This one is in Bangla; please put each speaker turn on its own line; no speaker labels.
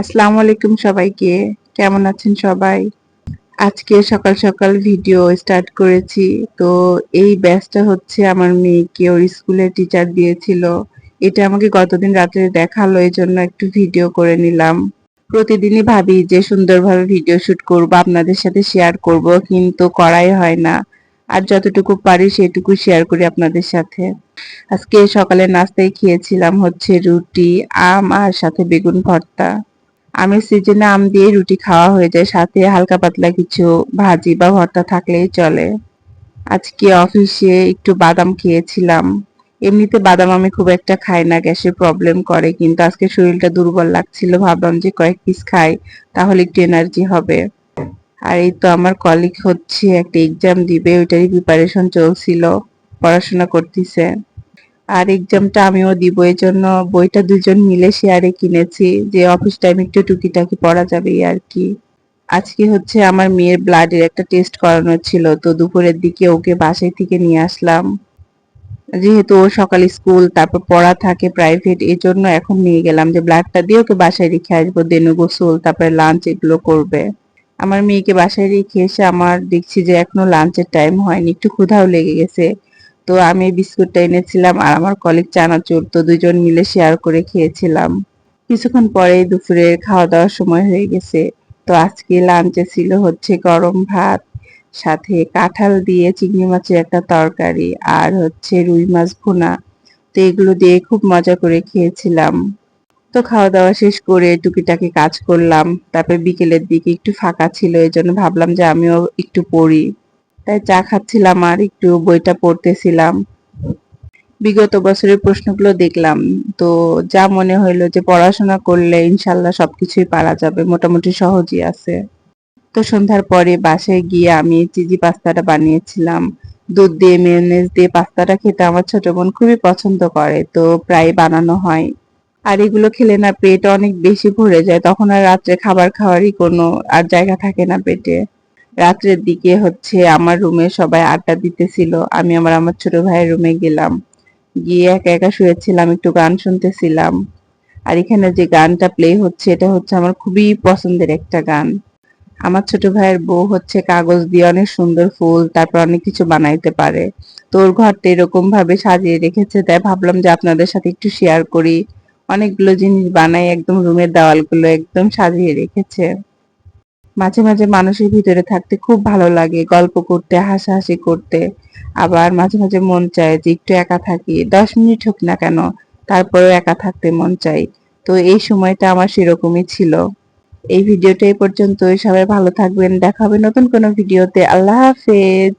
আসসালামু আলাইকুম সবাইকে। কেমন আছেন সবাই? আজকে সকাল সকাল ভিডিও স্টার্ট করেছি। তো এই ব্যাচটা হচ্ছে আমার মেয়েকে ওর স্কুলের টিচার দিয়েছিল। এটা আমাকে গতদিন রাত্রে দেখালো, এজন্য একটু ভিডিও করে নিলাম। প্রতিদিনই ভাবি যে সুন্দরভাবে ভিডিও শুট করব, আপনাদের সাথে শেয়ার করব, কিন্তু করাই হয় না। আর যতটুকু পারি সেটুকু শেয়ার করি আপনাদের সাথে। আজকে সকালে নাস্তায় খেয়েছিলাম হচ্ছে রুটি, আম আর সাথে বেগুন ভর্তা। আমের সিজনে আম দিয়ে রুটি খাওয়া হয়ে যায়, সাথে হালকা পাতলা কিছু ভাজি বা ভর্তা থাকলেই চলে। আজকে অফিসে একটু বাদাম খেয়েছিলাম। এমনিতে বাদাম আমি খুব একটা খাই না, গ্যাসের প্রবলেম করে, কিন্তু আজকে শরীরটা দুর্বল লাগছিল, ভাবলাম যে কয়েক পিস খাই, তাহলে একটু এনার্জি হবে। আর এই তো আমার কলিগ হচ্ছে একটা এক্সাম দিবে, ওইটারই প্রিপারেশন চলছিল, পড়াশোনা করতেছে। আর এক্সামটা আমিও দিব, এই জন্য বইটা দুজন মিলে শেয়ারে কিনেছি, যে অফিস টাইম একটু টুকিটাকি পড়া যাবে এই আর কি। আজকে হচ্ছে আমার মেয়ের ব্লাডের একটা টেস্ট করানোর ছিল, তো দুপুরের দিকে ওকে বাসায় থেকে নিয়ে আসলাম। যেহেতু ওর সকালে স্কুল, তারপর পড়া থাকে প্রাইভেট, এই জন্য এখন নিয়ে গেলাম যে ব্লাডটা দিয়ে ওকে বাসায় রেখে আসবো, দেন ও গোসল তারপরে লাঞ্চ এগুলো করবে। আমার মেয়েকে বাসায় রেখে এসে আমার দেখছি যে এখনো লাঞ্চের টাইম হয়নি, একটু ক্ষুধাও লেগে গেছে। তো আমি বিস্কুটটা এনেছিলাম আর আমার কলিগ চানাচুর, তো দুজন মিলে শেয়ার করে খেয়েছিলাম। কিছুক্ষণ পরেই দুপুরের খাওয়া দাওয়ার সময় হয়ে গেছে। তো আজকে লাঞ্চে ছিল হচ্ছে গরম ভাত, সাথে কাঁঠাল দিয়ে চিংড়ি মাছের একটা তরকারি, আর হচ্ছে রুই মাছ ভুনা। তো এগুলো দিয়ে খুব মজা করে খেয়েছিলাম। তো খাওয়া দাওয়া শেষ করে টুকিটাকি কাজ করলাম, তারপর বিকেলের দিকে একটু ফাঁকা ছিল, এই জন্য ভাবলাম যে আমিও একটু পড়ি। তাই চা খাচ্ছিলাম আর একটু বইটা পড়তেছিলাম। বিগত বছরের প্রশ্নগুলো দেখলাম, তো যা মনে হইলো যে পড়াশোনা করলে ইনশাল্লাহ সবকিছুই পারা যাবে, মোটামুটি সহজই আছে। তো সন্ধ্যার পরে বাসায় গিয়ে আমি চিজি পাস্তাটা বানিয়েছিলাম। দুধ দিয়ে মেয়োনেজ দিয়ে পাস্তাটা খেতে আমার ছোট বোন খুবই পছন্দ করে, তো প্রায় বানানো হয়। আর এগুলো খেলে না পেট অনেক বেশি ভরে যায়, তখন আর রাত্রে খাবার খাওয়ারই কোনো আর জায়গা থাকে না পেটে। রাত্রের দিকে হচ্ছে আমার রুমে সবাই আড্ডা দিতেছিল, আমি আমার ছোট ভাইয়ের রুমে গেলাম। গিয়ে একা একা শুয়েছিলাম, একটু গান শুনতেছিলাম। আর এখানে যে গানটা প্লে হচ্ছে এটা হচ্ছে আমার খুবই পছন্দের একটা গান। আমার ছোট ভাইয়ের বউ হচ্ছে কাগজ দিয়ে অনেক সুন্দর ফুল তারপর অনেক কিছু বানাইতে পারে। তো ওর ঘরটা এরকম ভাবে সাজিয়ে রেখেছে, তাই ভাবলাম যে আপনাদের সাথে একটু শেয়ার করি। অনেকগুলো জিনিস বানাই, একদম রুমের দেওয়ালগুলো একদম সাজিয়ে রেখেছে। মাঝে মাঝে মানুষের ভিতরে থাকতে খুব ভালো লাগে, গল্প করতে, হাসাহাসি করতে। আবার মাঝে মাঝে মন চায় যে একটু একা থাকি, 10 মিনিট হোক না কেন, তারপরেও একা থাকতে মন চাই। তো এই সময়টা আমার সেরকমই ছিল। এই ভিডিওটা এই পর্যন্তই, সবাই ভালো থাকবেন, দেখা হবে নতুন কোনো ভিডিওতে। আল্লাহ হাফেজ।